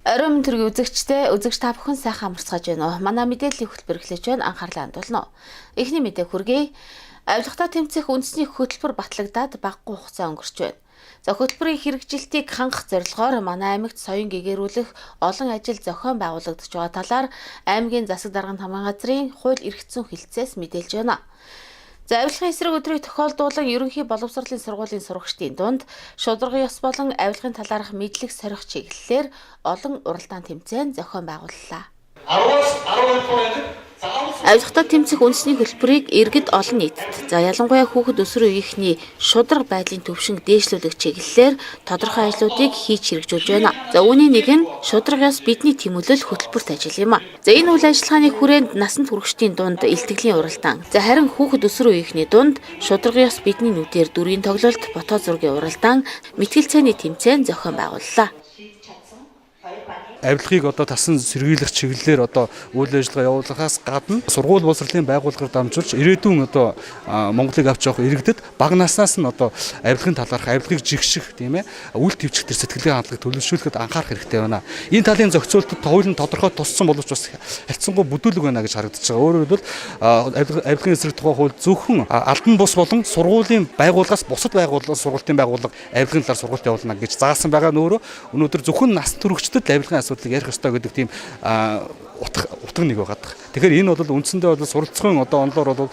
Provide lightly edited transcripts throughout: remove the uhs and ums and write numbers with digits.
Оройн төргийн үзэгч та бүхэн сайхан амарцгааж байна уу? Манай мэдээллийн хөтөлбөр эхлэж байна. Анхаарлаа хандуулна уу? Эхний мэдээ хүргэе. Авилгатай тэмцэх үндэсний хөтөлбөр батлагдаад багагүй хугацаа өнгөрч байна. За хөтөлбөрийн хэрэгжилтийг хангах зорилгоор манай аймагт соён гэгэрүүлэх олон ажил зохион байгуулагдаж байгаа талаар аймгийн засаг дарганы хамгаалалтын газрын хууль эрх зүйн хэлтсээс мэдээлж байна. За авилгын эсрэг өдрийг тохиолдуулан ерөнхий боловсролын сургуулийн сурагчдын дунд шударга ёс болон авилгын талаарх мэдлэг сорих чиглэлээр олон уралдаан тэмцээн зохион байгууллаа. 10-аас 12 хүртэл авилгатай тэмцэх үндэсний хөтөлбөрийг иргэд олон нийтэд за ялангуяа хүүхэд өсвөр үеийнхний шударга байдлын төвшинг дээшлүүлэх чиглэлээр тодорхой ажлуудыг хийж хэрэгжүүлж байна. За үүний нэг нь шударга ёс бидний тэмүүлэл хөтөлбөрт ажил юм а. За энэ үйл ажиллагааны хүрээнд насанд хүрэгчдийн дунд илтгэлийн уралдаан. За харин хүүхэд өсвөр үеийнхний дунд шударга ёс бидний нүдээр дүрийн тоглолт, фото зургийн уралдаан, мэтгэл цайны тэмцээн зохион байгууллаа. Авилгыг тасан сэргийлэх чиглэлээр үйл ажиллагаа явуулахаас гадна сургууль боловсролын байгууллагаар дамжуулж ирээдүйн Монголыг авч явах иргэдэд бага наснаас нь авилгын талаарх авилгыг жигших тийм ээ үйл твчгтэр сэтгэлийн хандлагыг төлөвшүүлэхэд анхаарах хэрэгтэй байна. Энэ талын зохицуултад хуулийн тодорхой туссан боловч бас харьцангуй бүдүүлэг байна гэж харагдаж байгаа. Өөрөөр хэлбэл авилгын эсрэг тухай хууль зөвхөн албан бус болон сургуулийн байгууллагаас бусад сургуулийн байгууллага авилгын талаар сургалт явуулна гэж заасан байгаа нь өөрөө өнөөдөр зөвхөн нас төрөгчдөд авилгын асуудлыг ярих ёстой гэдэг тийм утга нэг байгаа. Тэгэхээр энэ бол үндсэндээ суралцахын онолоор бол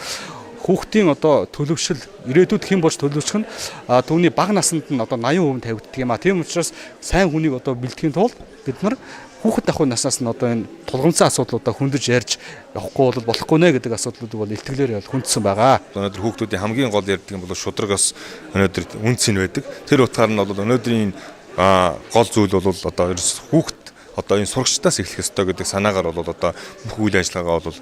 хүүхдийн төлөвшил ирээдүйд хэн болж төлөвшөх нь түүний бага наснд нь 80% тавигддаг юм а. Тийм учраас сайн хүнийг бэлтгэхийн тулд бид нар хүүхэд ахуй наснаас нь энэ тулгымцсан асуудлуудаа хөндөж ярьж явахгүй болохгүй нэ гэдэг асуудлуудыг бол илтгэлээр хүндсэн байгаа. Өнөөдөр хүүхдүүдийн хамгийн гол ярьдаг юм бол шударгаас өнөөдөр үнц нь байдаг. Тэр утгаар нь бол өнөөдрийн гол зүйл бол хүүхэд энэ сурагчдаас эхлэх ёстой гэдэг санаагаар бол бүх үйл ажиллагаагаа бол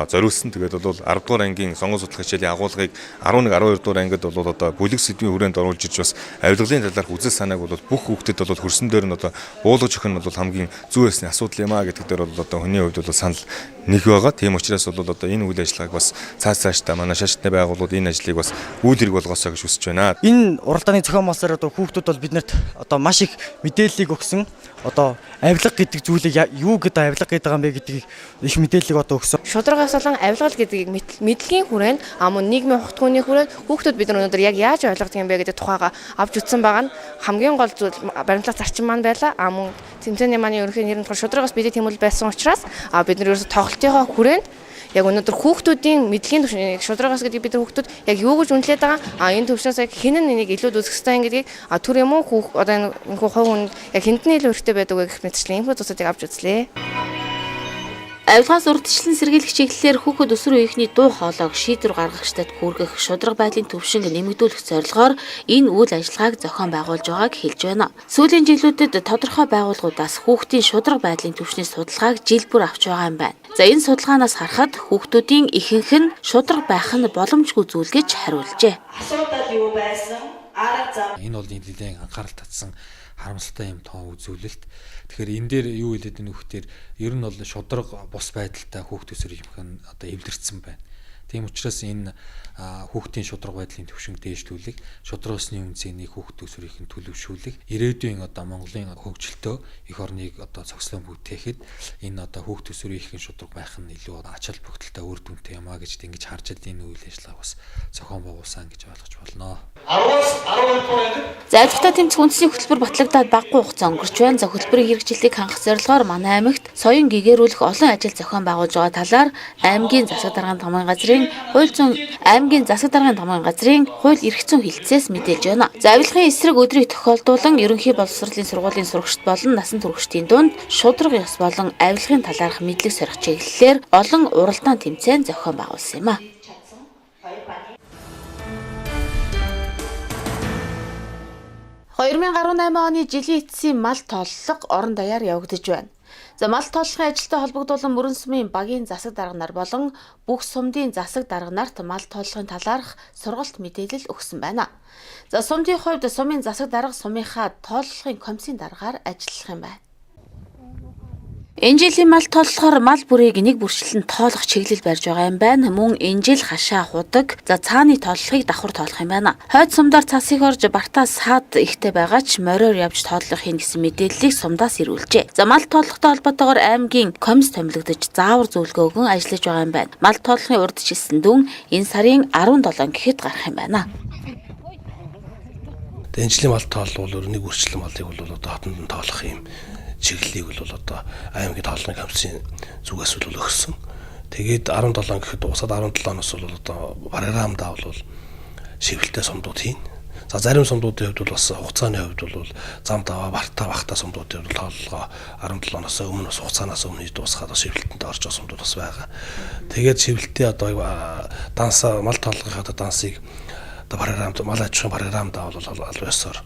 зориулсан. Тэгээд бол 10 дугаар ангийн сонгон судлах хичээлийн агуулгыг 11 12 дугаар ангид бол бүлэг сэдвийн хүрээнд оруулж ирж бас авилгалын талаарх үзэл санааг бол бүх хүүхдэд хөрсөн дээр нь уулгаж өгөх нь бол хамгийн зүй байсны асуудал юм а гэдэг дээр бол хүний хувьд бол санал нэг байгаа. Тийм учраас бол энэ үйл ажиллагааг бас цаашдаа манай шашны байгууллагууд энэ ажлыг бас үйл хэрэг болгосоо гэж хүсэж байна. Энэ уралдааны зохион байгуулалтаар хүүхдүүд бол биднэрт маш их мэдээллийг өгсөн. Авилга гэдэг зүйлийг юу гэдэг авилга гэдэг юм бэ гэдгийг их мэдээллийг өгсөн. Шударгаас болон авилгал гэдгийг мэдлэгийн хүрээнд мөн нийгмийн хутгууны хүрээнд хүүхдүүд бид нар өнөөдөр яг яаж ойлгодог юм бэ гэдэг тухайга авч үзсэн байгаа нь хамгийн гол зүйл баримтлах зарчим маань байлаа. Мөн тэмцээний маань ерөнхий нэр нь шударгаас бидний тэмүүлэл байсан учраас бид нар ерөөсө тоглолтынхоо хүрээнд яг өнөөдөр хүүхдүүдийн мэдлэгийн төвшин шударгаас гэдэг бид нар хүүхдүүд яг юу гэж үнэлээд байгаа энэ төвшнөөс яг хэн нь энийг илүү үзэх ёстой гэдгийг түр юм уу энэ хувь хүн яг хэнд нь илүү хэрэгтэй байдаг вэ гэх мэтчлэн энэ зүйлсүүдийг авч үзлээ. Авилгаас урдчлан сэргийлэх чиглэлээр хүүхэд өсвөр үеийнхний дуу хоолойг шийдвэр гаргагчдад хүргэх шударга байдлын төвшинг нэмэгдүүлэх зорилгоор энэ үйл ажиллагааг зохион байгуулж байгааг хэлж байна. Сүүлийн жилүүдэд тодорхой байгууллагуудаас хүүхдийн шударга байдлын төвшний судалгааг жил бүр авч байгаа юм байна. За энэ судалгаанаас харахад хүүхдүүдийн ихэнх нь шударга байх нь боломжгүй зүйл гэж хариулжээ. Асуудал юу байсан? Энэ бол нэлээд анхаарал татсан харамсалтай юм тоо үзүүлэлт. Тэгэхээр энэ дээр юу хэлээд энэ хүүхдээр ер нь бол шударга бус байдалтай хүүхд өсвөр юмх нь эвдэрсэн байна. Тийм учраас энэ хүүхдийн шударга байдлын төвшинг дээшлүүлэх, шударга усны үнцнийг хүүхд өсвөрийн төлөвшүүлэх, ирээдүйн Монголын хөгжилтөө их орныг цогцлон бүтээхэд энэ хүүхд өсвөрийн шударга байх нь илүү ач холбогдолтой үр дүнтэй юм а гэж ингэж харж энэ үйл ажиллагаа бас зохион байгуулсан гэж ойлгож болно. 10-аас 12 хүртэл За авилгатай тэмцэх үндэсний хөтөлбөр батлагдаад багагүй хугацаа өнгөрч байна. За хөтөлбөрийн хэрэгжилтийг хангах зорилгоор манай аймагт соён гэгэрүүлэх олон ажил зохион байгуулж байгаа талаар аймгийн засаг дарганы хууль эрх зүйн хэлтсээс мэдээлж байна. За авилгын эсрэг өдрийг тохиолдуулан ерөнхий боловсролын сургуулийн сурагчд болон насанд хүрэгчдийн дунд шударга ёс болон авилгын талаарх мэдлэг сорих чиглэлээр олон уралдаан тэмцээн зохион байгуулсан юм а. 2018 оны жилийн эцсийн мал тооллого орон даяар явагдаж байна. За мал тооллогын ажилтай холбогдуулан мөрөн сумын багийн засаг дарга нар болон бүх сумдын засаг дарга нарт мал тооллогын талаарх сургалт мэдээлэл өгсөн байна. За сумдын хувьд сумын засаг дарга сумынхаа тооллогын комиссийн даргаар ажиллах юм байна. Энэ жилийн мал тооллохоор мал бүрийг нэг бүрчлэн тоолох чиглэл барьж байгаа юм байна. Мөн энэ жил хашаа худаг, за цааны тооллохыг давхар тоолох юм байна. Хойд сумдаар цасыг орж бартаа саад ихтэй байгаа ч мориор явж тооллох хийн гэсэн мэдээллийг сумдаас ирүүлжээ. За мал тооллохтой холбоотойгоор аймгийн комисс томилогдож заавар зөвлөгөө өгөн ажиллаж байгаа юм байна. Мал тооллохын урьдчилсан дүн энэ сарын 17 гэхэд гарах юм байна. Энэ жилийн мал тоолол бол нэг үрчлэн малыг бол одоо хотонд нь тоолох юм чиглэлийг бол одоо аймгийн тоолны комиссийн зүгээс бол өгсөн. Тэгээд 17 гэхэд усад 17-оос бол одоо програмдаа бол шивэлтэй сумдууд хийн. За зарим сумдуудын хувьд бол бас хугацааны хувьд бол зам даваа бартаа бахта сумдуудын хувьд тооллогоо 17-оос өмнө бас хугацаанаас өмнө дуусгаад шивэлтэнд орж байгаа сумдууд бас байгаа. Тэгээд шивэлтээ одоо данс мал тоолгохын одоо дансыг одоо програмд мал аж ахуйн програмдаа бол аль ёсоор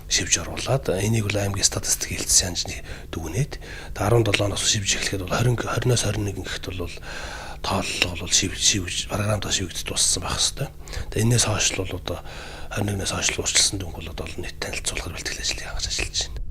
шивж оруулаад энийг бол аймгийн статистик хэлтсэн санжны дүгнээд 17-оос шивж эхлэхэд бол 20-оос 21 гэхэд бол тооллого бол шивж програмдаа шивэгдэж дууссан байх хэвээр. Тэгээ энэс хойш бол одоо 21-ээс хойш урьдчилсан дүнг бол одоо нийт танилцуулахар бэлтгэл ажлыг хангаж ажиллаж байна.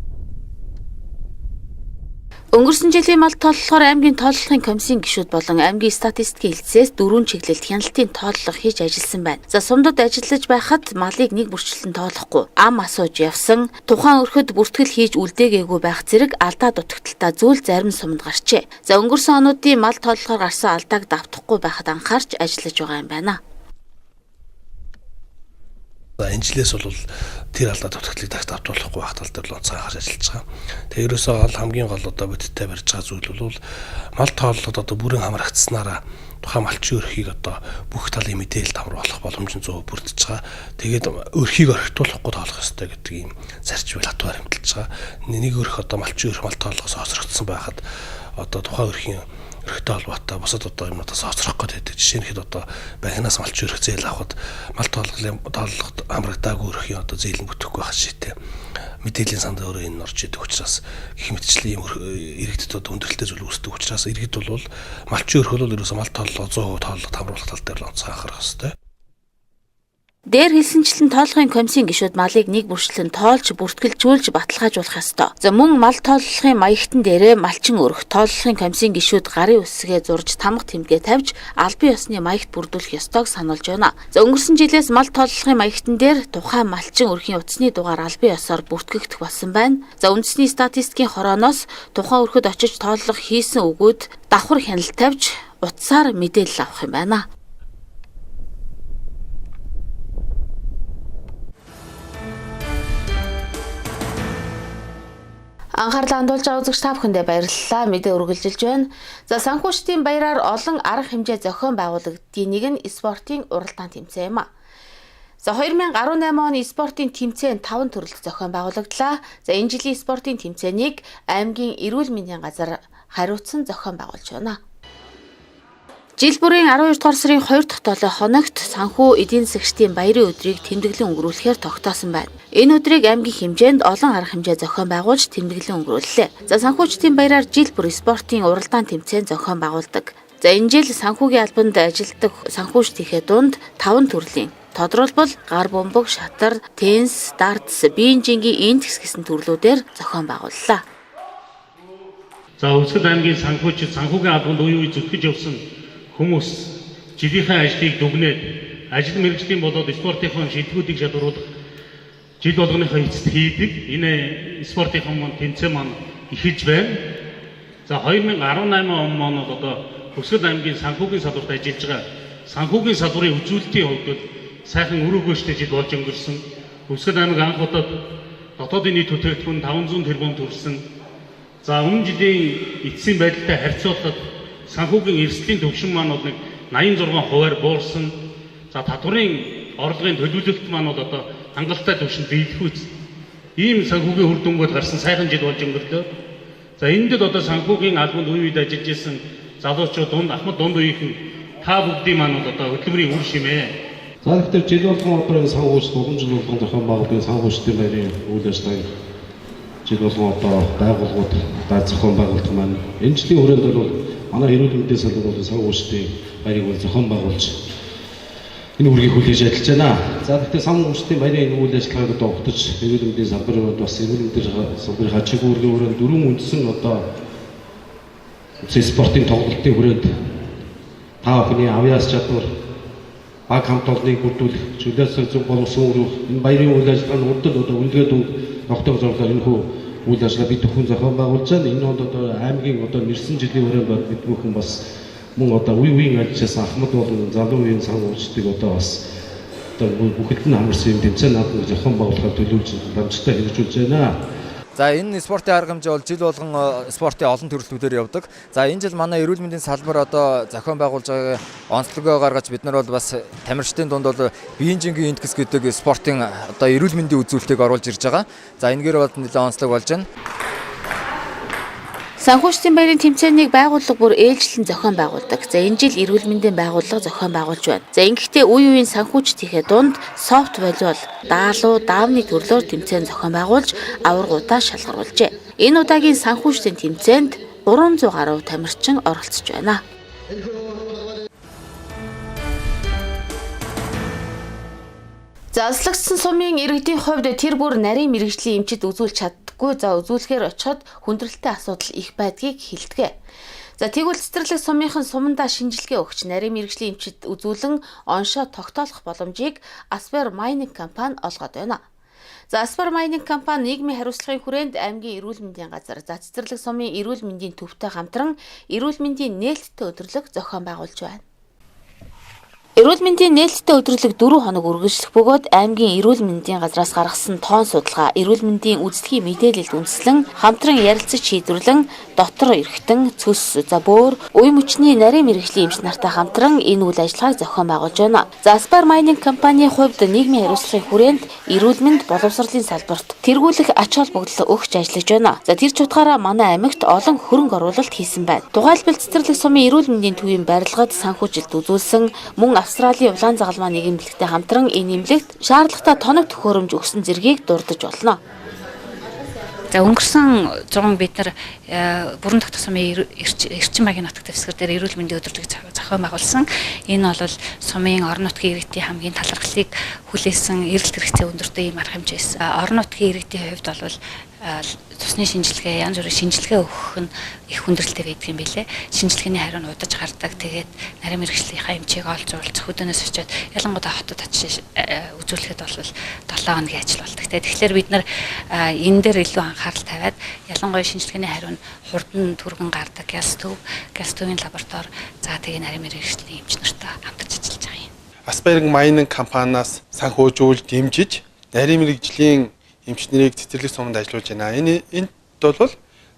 Өнгөрсөн жилийн мал тооллохоор аймгийн тооллохын комиссийн гишүүд болон аймгийн статистикийн хэлтсээс 4 чиглэлд хяналтын тооллого хийж ажилласан байна. За сумдад ажиллаж байхад малыг нэг бүрчлэн тоолохгүй, ам асууж явсан, тухайн өрхөд бүртгэл хийж үлдээгээгүй байх зэрэг алдаа дутагдaltaа зүйл зарим сумд гарчээ. За өнгөрсөн онуудын мал тооллохоор гарсан алдааг давтахгүй байхад анхаарч ажиллаж байгаа юм байна. Энэ жилээс бол тэр алдаа дутагдлыг давтуулахгүй байх тал дээр л онцгой анхаарч ажиллаж байгаа. Тэгээ ерөөсөө хамгийн гол одоо бодиттой барьж байгаа зүйл бол мал тооллогод одоо бүрэн хамрагдсанараа тухайн малчин өрхийг одоо бүх талын мэдээлэл хамруулах боломж нь 100% бүрдэж байгаа. Тэгээд өрхийг орхитуулахгүй тоолох ёстой гэдэг ийм зарчмыг хатвар хэмтэлж байгаа. Нэг өрх одоо малчин өрх мал тооллогоос хоцрогдсон байхад одоо тухайн өрхийн өрхтэй холбоотой бусад одоо юмнуудаас хоцрох гэдэг. Жишээ нь хэд одоо байхнаас малчин өрх зээл авахд мал тооллогод хамрагдаагүй өрхийн одоо зээл нь бүтэхгүй байх шийдтэй. Мэдээллийн санд өөрөө энэ орж идэг учраас гэх мэтчлэн ийм иргэдэд одоо өндөрлөлтэй зүйл үүсдэг учраас иргэд бол малчин өрх бол ерөөсөө мал тооллого 100% тооллогод хамруулах тал дээр л онцгой анхаарах хэрэгтэй. Дээр хэлсэнчлэн тооллохын комиссийн гишүүд малыг нэг бүрчлэн тоолж, бүртгэлжүүлж баталгаажуулах ёстой. За мөн мал тооллохын маягтан дээрээ малчин өрх тооллохын комиссийн гишүүд гарын үсгээ зурж тамга тэмдгээ тавьж албан ёсны маягт бүрдүүлэх ёстойг сануулж байна. За өнгөрсөн жилээс мал тооллохын маягтан дээр тухайн малчин өрхийн утасны дугаар албан ёсоор бүртгэгдэх болсон байна. За үндэсний статистикийн хорооноос тухайн өрхөд очиж тооллого хийсэн үгүүд давхар хяналт тавьж утсаар мэдээлэл авах юм байна. Анхаарлаа хандуулж байгаа үзэгч та бүхэндээ баярлалаа. Мэдээ үргэлжилж байна. За санхүүчдийн баяраар олон арга хэмжээ зохион байгуулагддгийн нэг нь спортын уралдаан тэмцээн юм а. За 2018 оны спортын тэмцээн 5 төрөлд зохион байгуулагдлаа. За энэ жилийн спортын тэмцээнийг аймгийн эрүүл мэндийн газар хариуцсан зохион байгуулж байна. Жил бүрийн 12 дугаар сарын 2 дахь толой хоногт санхүү эдийн засгийн баярын өдрийг тэмдэглэн өнгөрүүлэхээр тогтоосон байна. Энэ өдрийг аймгийн хэмжээнд олон арга хэмжээ зохион байгуулж тэмдэглэн өнгөрүүллээ. За санхүүчдийн баяраар жил бүр спортын уралдаан тэмцээн зохион байгуулдаг. За энэ жил санхүүгийн албанд ажилладаг санхүүчдийнхээ дунд 5 төрлийн тодорхойлбол гар бөмбөг, шатар, теннис, дартс, биеийн жингийн энтгс гэсэн төрлүүдээр зохион байгууллаа. За Khuvsgul аймгийн санхүүчид санхүүгийн албанд үе үе зүтгэж явсан хүмүүс жилийнхээ ажлыг дүгнээд ажил мэргэжлийн болоод спортынхон шилдэгүүдийг шалгаруулах жил болгоныхоо эцэст хийдэг. Энэ спортынхон тэмцээн маань эхэлж байна. За 2018 он одоо Khuvsgul аймгийн санхүүгийн салбарт ажиллаж байгаа санхүүгийн салбарын үзүүлэлтийн хувьд бол сайхан үр өгөөжтэй жил болж өнгөрсөн. Khuvsgul аймаг анх удаа дотоодын нийт бүтээгдэхүүн 500 тэрбум төрсөн. За өмнө жилийн эцсийн байдалтай харьцуулахад санхүүгийн эрсдлийн төвшин маань бол нэг 86% буурсан. За татварын орлогын төлөвлөлт маань бол одоо хангалттай төвшөнд биелэхүйц. Ийм санхүүгийн үр дүнгууд гарсан сайхан жил болж өнгөрлөө. За энэ дэд одоо санхүүгийн албанд үе үед ажиллаж исэн залуучууд дунд ахмад дунд үеийнхэн та бүгдийн маань бол одоо хөтөлбөрийн үр шимээ. За тэгэхээр жил болгон одоо санхүүч улам жил болгон зохион байгуулалтын санхүүчдийн баярын үйл ажиллагааг жил болгон одоо байгууллагууд зохион байгуулалт маань энэ жилийн хүрээнд бол манай эрүүл мэндийн салбар болон санхүүчдийн баярыг бол зохион байгуулж энэ үргийг хүлээж ажиллаж байна. За тэгэхээр санхүүчдийн баярын энэ үйл ажиллагааг одоо огтж эрүүл мэндийн салбарууд бас эрүүл мэндийн салбарын чиг үүргийн хүрээнд 4 үндсэн одоо спортын тоглолтын хүрээнд та бүхний авьяас чадвар баг хамт олныг бүрдүүлэх чөлөөсөө зөв боловсон өрөөх энэ баярын үйл ажиллагааны урдд одоо үндэгээд ногтойг зурлаар энэ хүү үйл ажиллагаа бид бүхэн зохион байгуулж байна. Энэ онд одоо аймгийн одоо нэрсэн жилийн хүрээнд бид бүхэн бас мөн одоо үеийн ажиллаж ахмад болон залуу үеийн сан уучдыг одоо бас одоо бүхэлд нь хамарсан юм тэмцээн наадмыг зохион байгуулахаар төлөвлөж ламжтай хэрэгжүүлж байна. За энэ спортын арга хэмжээ бол жил болгон спортын олон төрөлтүүдээр явдаг. За энэ жил манай эрүүл мэндийн салбар одоо зохион байгуулж байгаа онцлогоо гаргаж бид нар бол бас тамирчдын дунд бол биеийн жингийн энтгэс гэдэг спортын одоо эрүүл мэндийн үзүүлэлтийг оруулж ирж байгаа. За энэгээр бол нэлээд онцлог болж байна. Санхүүжлийн баярын тэмцээнийг байгууллага бүр ээлжлэн зохион байгуулдаг. За энэ жил эрүүл мэндийн байгууллага зохион байгуулж байна. За ингэхдээ үе үеийн санхүүжтийнхээ дунд софт волейбол, даалуу, даавны төрлөөр тэмцээн зохион байгуулж аваргуудаа шалгаруулжээ. Энэ удаагийн санхүүжлийн тэмцээнд 300 гаруй тамирчин оролцож байна. За аслагдсан сумын иргэдийн хувьд тэр бүр нарийн мэрэгжлийн эмчит үзүүлж чаддаггүй. За үзүүлэхээр очиход хүндрэлтэй асуудал их байдгийг хэлдэг. За тэгвэл цэцэрлэг сумынхан сумандаа шинжилгээ өгч нарийн мэрэгжлийн эмчит үзүүлэн оншоо тогтоолох боломжийг Аспер майнинг компани олгоод байна. За Аспер майнинг компани нийгмийн хариуцлагын хүрээнд аймгийн эрүүл мэндийн газар, за цэцэрлэг сумын эрүүл мэндийн төвтэй хамтран эрүүл мэндийн нээлттэй өдрөлөг зохион байгуулж байна. Эрүүл мэндийн нээлттэй өдрөлөг 4 хоног үргэлжлэх бөгөөд аймгийн эрүүл мэндийн газраас гаргасан тоон судалгаа, эрүүл мэндийн үздэсгийн мэдээлэлд үндэслэн хамтран ярилцаж шийдвэрлэн дотор эргэтэн цөс за бөөр үе мөчний нарийн мэрэгжлийн эмч нартай хамтран энэ үйл ажиллагааг зохион байгуулж байна. За Аспер майнинг компанийн хувьд нийгмийн хариуцлагын хүрээнд эрүүл мэнд боловсролын салбарт тэргүүлэх ач холбогдол өгч ажиллаж байна. За тэр чухалаараа манай аймагт олон хөрөнгө оруулалт хийсэн байна. Тухайлбал цэцэрлэг сумын эрүүл мэндийн төвийн барилгад санхүүжилт үзүүлсэн мөн Австралийн улаан загалмаа нийгэмлэгтэй хамтран энэ нэмлэгт шаардлагатай тоног төхөөрөмж өгсөн зэргийг дурдж болно. За өнгөрсөн 6 бид нар бүрэн тогтох сумын эрчим маягийн нутаг дэвсгэр дээр эрүүл мэндийн өдрөлөг зохион байгуулсан. Энэ бол сумын орон нутгийн иргэдийн хамгийн талархлыг хүлээсэн эрэлт хэрэгцээ өндөртэй ийм арга хэмжээс. Орон нутгийн иргэдийн хувьд бол цусны шинжилгээ, янз бүрийн шинжилгээ өгөх нь их хүндрэлтэй байдаг юм билэ. Шинжилгээний хариу нь удаж гардаг. Тэгээд нарийн мэрэгжлийнхаа эмчийг олж уулзах хөдөөнөөс очиод ялангуяа хотод очиж үзүүлэхэд бол 7 хоногийн ажил болдог. Тэгэхээр бид нар энэ дээр илүү анхаарал тавиад ялангуяа шинжилгээний хариу нь хурдан түргэн гардаг газ төвийн лаборатори за тэгээд нарийн мэрэгжлийн эмч нартай хамтарч ажиллаж байгаа юм. Аспер майнинг компаниас санхүүжүүл дэмжиж нарийн мэрэгжлийн эмч нарыг цэцэрлэг суманд ажиллуулж байна. Энд бол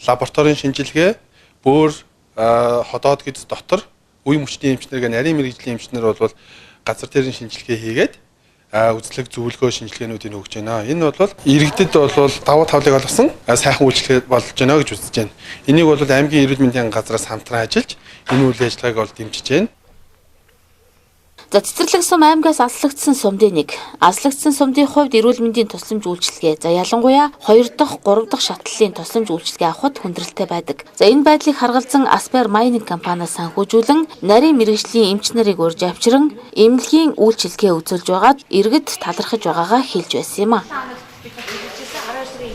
лабораторийн шинжилгээ, бөөр ходоод гэд дотор үе мөчний эмч нар, нарийн мэрэгжлийн эмч нар бол газар дээрийн шинжилгээ хийгээд үзлэг зөвлөгөө шинжилгээнүүдийг өгч байна. Энэ бол иргэдэд бол давуу тавлыг олгосон сайхан үйлчлэг болж байна гэж үзэж байна. Энийг бол аймгийн эрүүл мэндийн газраас хамтран ажиллаж энэ үйл ажиллагааг бол дэмжиж байна. За цэцэрлэг сум аймгаас аслагдсан сумдын нэг. Аслагдсан сумдын хувьд эрүүл мэндийн тусламж үйлчилгээ. За ялангуяа 2 дахь, 3 дахь шатлалын тусламж үйлчилгээ авахд хүндрэлтэй байдаг. За энэ байдлыг харгалзан Аспер майнинг компаниас санхүүжүүлэн нарийн мэрэгжлийн эмч нарыг урьж авчран эмнэлгийн үйлчилгээ үзүүлж байгаад иргэд талархаж байгаагаа хэлж байсан юм а.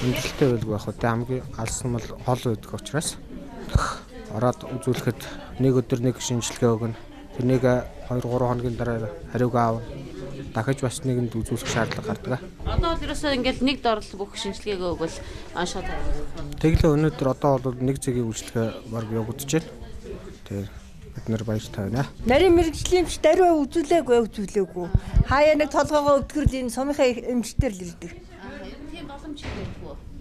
Хүндрэлтэй байлгүй байх үү? Хамгийн алсан бол хол байдаг учраас ороод үзүүлэхэд нэг өдөр нэг шинжилгээ өгнө. Тэрнийг 2-3 хоногийн дараа хариуг аав. Дахиж бас нэгэнд үзүүлэх шаардлага гардаг. Одоо л ерөөсөө ингээл нэг дорлог бүх шинжилгээгээ өгвөл оншоо тавьдаг. Тэглээ өнөөдөр одоо бол нэг цагийн үйлчлэгээ баг явагдаж байна. Тэгээд бид нар баяртай байна. Нарийн мэрэгжлийн эмч даруй үзүүлээгүй. Хаяа нэг толгоогоо өвтгөрл энэ сумынхаа эмчтэр л ирдэг. Тийм боломж хийдэггүй.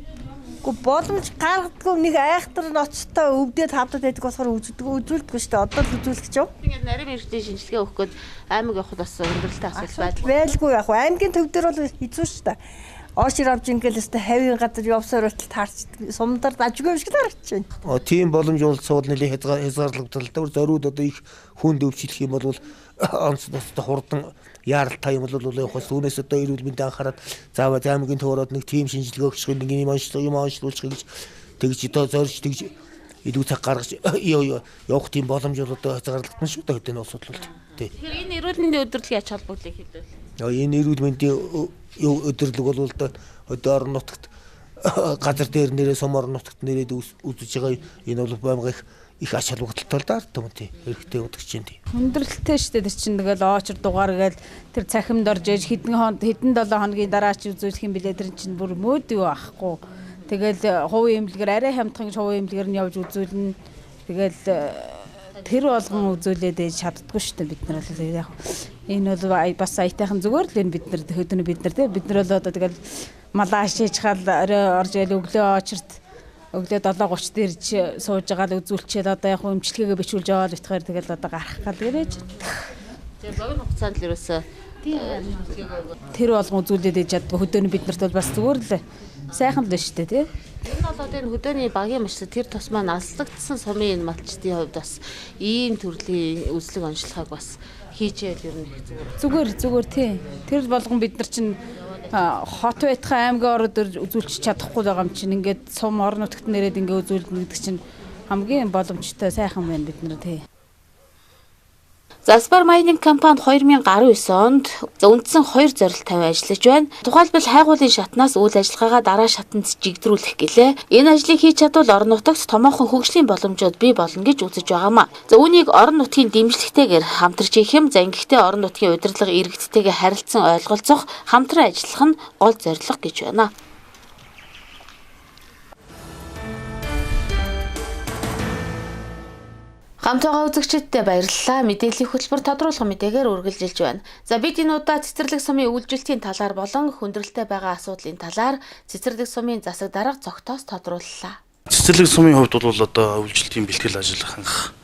Боломж гаргадгүй нэг айхтар ноцтой өвдөд хамтад байдаг болохоор үзүүлдэггүй шүү дээ. Одоо л үзүүлэх гэж юу? Ингээд нарийн мэрэгжлийн шинжилгээ өгөх гээд аймаг явахд бас өндөрлөлтэй асуудал байлгүй яг уу. Аймгийн төв дээр бол хэцүү шүү дээ. Оошир авч ингээл өстэй хавийн газар явсаар байтал таарч сумдар дажгүй юм шиг таарч байна. Тийм боломж олцоод нэлийн хязгаарлагдaltaа зориуд одоо их хүнд өвчлөх юм бол онц тостой хурдан яаралтай юм бол явах үүнээс одоо эрүүл мэндийн анхаарал заавал аймгийн төвөрөд нэг тийм шинжилгээ өгчих нэг юм онцлуулчих гэж тэгж одоо зорж тэгж илүү цаг гаргаж явах тийм боломж одоо хязгаарлагдсан шүү дээ хэдэн улсууд бол. Тэгэхээр энэ эрүүл мэндийн өдрөлгийн ач холбогдлыг хэлвэл. Энэ эрүүл мэндийн өдөрлөг бол одоо орон нутагт газар дээр нэрээ сум орон нутагт нэрээд үзэж байгаа энэ бол баймгах их ач холбогдолтой л даа түмэнтэй хэрэгтэй удагч чинь тий. Хүндрэлтэй шүү дээ. Тэр чинь тэгэл оочор дугаар гээл тэр цахимд орж ээж хэдэн 7 хоногийн дараа ч үзүүлэх юм билээ. Тэр чинь бүр мөөд юу ахгүй. Тэгэл хувийн эмнэлгээр арай хямдхан хувийн эмнэлгээр нь явж үзүүлнэ. Тэгэл тэр болгон үзүүлээд ээж чаддгүй шүү дээ бид нар л яг энэ бол бас аятайхан зүгээр л энэ бид нар хөдөлгөөн бид нар тий бид нар бол одоо тэгэл малаа шийж хал орой орж ял өглөө очирт өглөө 7:30 дээр сууж байгаа л үзүүлчихэд одоо яг эмчилгээгээ бичүүлж аваад битгаар тэгэл одоо гарах гал гэрэж. Тэгээ богино хугацаанд л ерөөсөө тэр болгон үзүүлээд ээж чаддгүй хөдөөний бид нарт бол бас зүгээр л сайхан л байна шүү дээ тий. Тэр нь бол энэ хөдөөний багийн маш тэр тус маань алслагдсан сумын энэ малчдын хувьд бас ийм төрлийн үзлэг онцлогыг бас хийжээл ер нь зүгээр тий. Тэр болгон бид нар чинь хот байтхан аймгийн ороод үзүүлчих чадахгүй байгаа юм чинь ингээд сум орон нутагт нэрээд ингээд үзүүлнэ гэдэг чинь хамгийн боломжтой сайхан байна бид нар тий. Залбар майнинг компанид 2019 онд үндсэн 2 зорилт тавин ажиллаж байна. Тухайлбал хайгуулын шатнаас үйл ажиллагаагаа дараа шатанд жигдрүүлэх гэлээ. Энэ ажлыг хийж чадвал орон нутагт томоохон хөгжлийн боломжууд бий болно гэж үзэж байгаамаа. За үүнийг орон нутгийн дэмжлэгтэйгээр хамтарч хийх юм. За ингэхдээ орон нутгийн удирдлага иргэдтэйгээ харилцан ойлголцох, хамтран ажиллах нь гол зорилго гэж байна. Хамт байгаа үзэгчдтэй баярлалаа. Мэдээллийн хөтөлбөр тодруулах мэдээгээр үргэлжилж байна. За бид энэ удаа цэцэрлэг сумын үйлчлэлтийн талаар болон хүндрэлтэй байгаа асуудлын талаар цэцэрлэг сумын засаг дарга цогтоос тодрууллаа. Цэцэрлэг сумын хувьд бол одоо үйлчлэлтийн бэлтгэл ажил хангах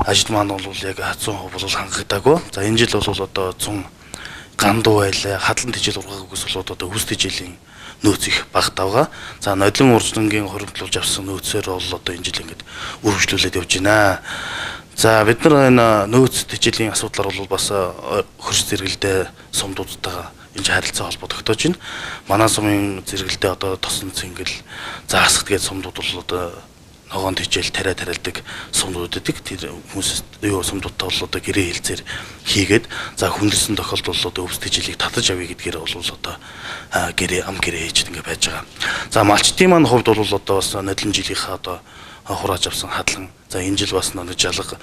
ажил маань бол яг 100% бол хангагдаагүй. За энэ жил бол одоо 100 гандуу байлаа. Хадлан тэжээл ургааг өгсөл одоо хүс тэжээлийн нөөц их багт авгаа. За нодлон урждангийн хоригдлуулж авсан нөөцөөр бол одоо энэ жил ингээд үргэлжлүүлээд явж байна. За бид нар энэ нөөц тэжээлийн асуудлаар бол бас хөрш зэрэгэлдээ сумдуудтайгаа энэ харилцаа холбоо тогтоож байна. Манай сумын зэрэгэлдээ одоо тосон цэнгэл заасгт гээд сумдууд бол одоо ногоон тэжээл тариалдаг сумдууд гэдэг. Тэр хүмүүс юу сумдуудтай бол одоо гэрээ хэлцээр хийгээд за хүндэлсэн тохиолдолд бол одоо өвс тэжээлийг татаж авъя гэдгээр бол одоо гэрээ ам гэрээ хийж ингэ байж байгаа. За малчтын маань хувьд бол одоо бас нодлон жилийнхаа одоо хурааж авсан хадлан за энэ жил бас нэг жалга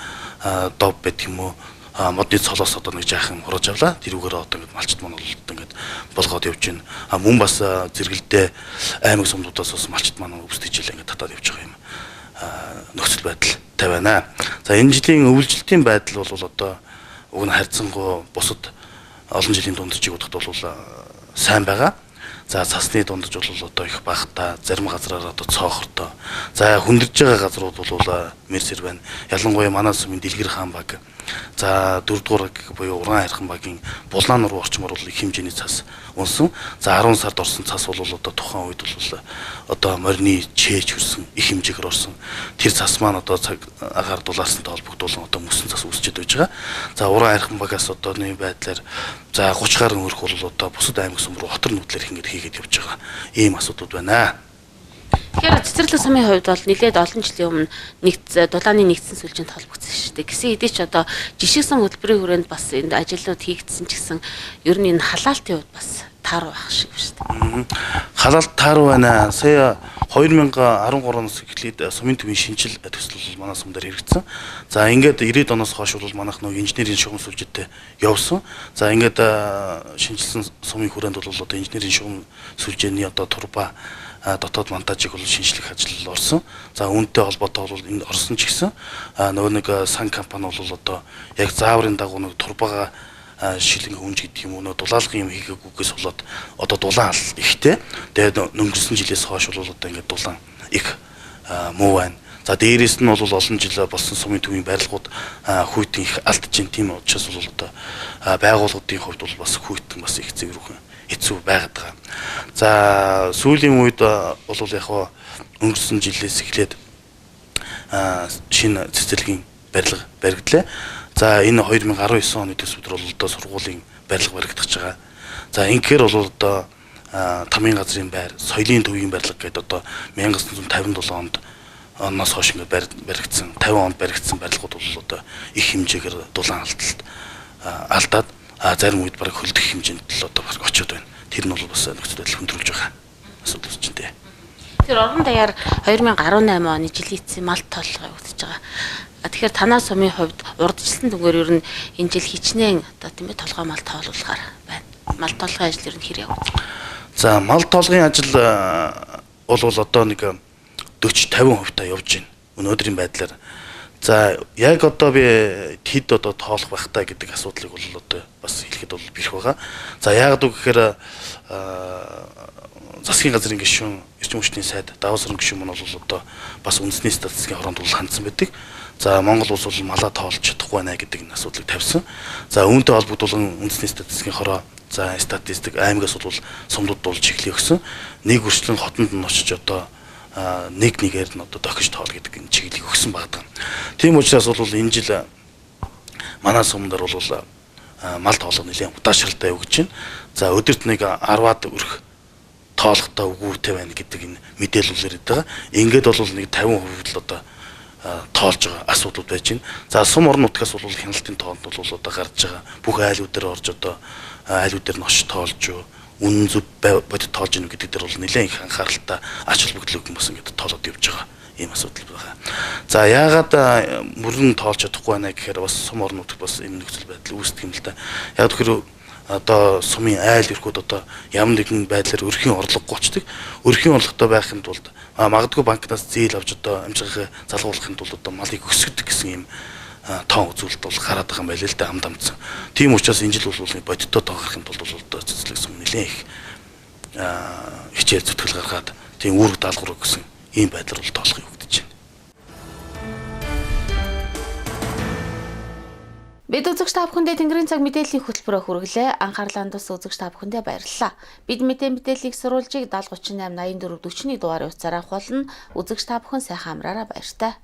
дов байдаг юм уу модны цолоос одоо нэг жаахан хурааж авлаа. Тэрүүгээр одоо ингэ малчт маань бол ингэ болгоод явж байна. Мөн бас зэрэгэлдээ аймаг сумдуудаас бас малчт маань өвс тэжээл ингэ татаад явж байгаа юм. Нөхцөл байдал тавина. За энэ жилийн өвлжилтийн байдал бол одоо уг нь харьцангуй бусад олон жилийн дундчийг бодоход бол сайн байгаа. За цасны дундч бол одоо их багтаа зарим газраар одоо цоохортой. За хүндэрж байгаа газрууд бол мэрсэр байна. Ялангуяа манай сумын Дэлгэр хаан баг. За 4-р буюу Уран хайрхан багийн Булаан руу орчмоор бол их хэмжээний цас унсан. За 10 сард орсон цас бол одоо тухайн үед бол одоо морины чээж хөрсөн их хэмжээгээр орсон. Тэр цас маань одоо цаг агаар дулаасантай холбогдуулан одоо мөсөн цас үүсчихэд байж байгаа. За Уран хайрхан багаас одоо нэг байдлаар за 30 гаруй өрх бол одоо бусад аймаг сум руу хотор нүдлэр ингэж хийгээд явж байгаа. Ийм асуудлууд байна. Тэгэхээр цэцэрлэг сумын хувьд бол нэлээд олон жилийн өмнө дулааны нэгдсэн сүлжээнд холбогдсон шүү дээ. Гэсэн хэдий ч одоо жишгсэн хөтөлбөрийн хүрээнд бас энд ажлууд хийгдсэн ч гэсэн ер нь энэ халаалтын хувьд бас тааруу байх шиг шүү дээ. Халаалт тааруу байна. Сая 2013-оноос эхлээд сумын төвийн шинжил төсөл манай сум дээр хэрэгжсэн. За ингээд 90-ад оноос хойш бол манайх нөгөө инженерийн шугам сүлжээтэй явсан. За ингээд шинжилсэн сумын хүрээнд бол одоо инженерийн шугам сүлжээний одоо турба дотоод монтажийг бол шинжлэх ажил орсон. За үүнтэй холбоотой бол энэ орсон ч гэсэн нөгөө нэг сан компани бол одоо яг зааврын дагуу нэг турбага шилэн хүнж гэдэг юм уу нөө дулаалгын юм хийгээгүйгээс болоод одоо дулаан ал ихтэй. Тэгээд өнгөрсөн жилээс хойш бол одоо ингээд дулаан их муу байна. За дээрээс нь бол олон жил болсон сумын төвийн барилгууд хүйтэн их алдж байна. Тийм учраас бол одоо байгууллагын хувьд бол бас хүйтэн бас их зэврүүхэн хэцүү байгаад байгаа. За сүүлийн үед бол яг өнгөрсөн жилээс эхлээд шинэ цэцэрлэгийн барилга баригдлаа. За энэ 2019 оны төсвөр бол одоо сургуулийн барилга баригдаж байгаа. За ингээр бол одоо тамийн газрын байр, соёлын төвийн барилга гэдэг одоо 1957 онд оноос хойш ингээд баригдсан 50 онд баригдсан барилгууд бол одоо их хэмжээгээр дулаан алдалт алдаад зарим үед бараг хөлдөх хэмжээнд л одоо очиод байна. Тэр нь бол бас нөхцөл байдал хүндрүүлж байгаа асуудал чинь тий. Тэгэхээр орон даяар 2018 оны жилийн эцсийн мал тоолго явагдаж байгаа. Тэгэхээр танаа сумын хувьд урдчлан дүнгээр ер нь энэ жил хичнээн одоо тийм ээ толгой мал тоолуулахаар байна. Мал тоолгын ажил ер нь хэр явагдаж байна? За мал тоолгын ажил бол одоо нэг 40-50% та явж байна. Өнөөдрийн байдлаар. За яг одоо би хэд одоо тоолох байх та гэдэг асуудлыг бол одоо бас хэлэхэд бол бэрх байгаа. За яагаад үг гэхээр засгийн газрын гишүүн эрчим хүчний сайд даваа саран гишүүн мөн бол одоо бас үндэсний статистикийн хоронд бол хандсан байдаг. За Монгол улс бол малаа тоолж чадахгүй байна гэдэг энэ асуудлыг тавьсан. За үүнтэй холбогдуулан үндэсний статистикийн хороо за статистик аймагаас бол сумдууд дуулж чиглэл өгсөн. Нэг үрчлэн хотонд нь очиж одоо нэг нэгээр нь одоо дохиж тоол гэдэг энэ чиглэлийг өгсөн байдаг. Тийм учраас бол энэ жил манай сумдар бол мал тоолго нэлээд удаашралтай өгч байна. За өдөрт нэг 10-аад өрх тоолохтой үгүйтэй байна гэдэг энэ мэдээлэлээр байгаа. Ингээд бол нэг 50% л одоо тоолж байгаа асуудлууд байж байна. За сум орон нутгаас бол хяналтын тоонд бол одоо гарч байгаа. Бүх айлууд дээр орж одоо айлууд дээр нош тоолж юу үнэн зөв бодит тоолж ийн гэдэг дээр бол нэлээд их анхааралтай ач холбогдол өгөн бас ингээд тоолоод явж байгаа ийм асуудал байгаа. За яагаад мөрөн тоолж чадахгүй байна гэхээр бас сум орнууд бас ийм нөхцөл байдал үүсдэг юм л да. Яг тэгэхээр одоо сумын айл өрхүүд одоо ямар нэгэн байдлаар өрхийн орлогогүй очдөг. Өрхийн орлоготой байхын тулд магадгүй банкнаас зээл авч одоо амжиргаа залгуулахын тулд одоо малыг өсгөдөг гэсэн ийм тоон үзүүлэлт бол гараад байгаа юм байл л да амд амдсан. Тийм учраас энэ жил бол бодиттой тоогохын тулд бол одоо цэцлэг сум нэлээд их хичээл зүтгэл гаргаад тийм үүрэг даалгавар гэсэн ийм байдлаар бол тоолох явагдаж байна. Бид үзэгч та бүхэндээ Тэнгэрийн цаг мэдээллийн хөтөлбөрөөр хүргэлээ. Анхаарлаа хандуулсан үзэгч та бүхэндээ баярлалаа. Бид мэдээллийг сурвалжийг 7038 84 41 дугаарын утсаар авах болно. Үзэгч та бүхэн сайхан амраараа баяртай.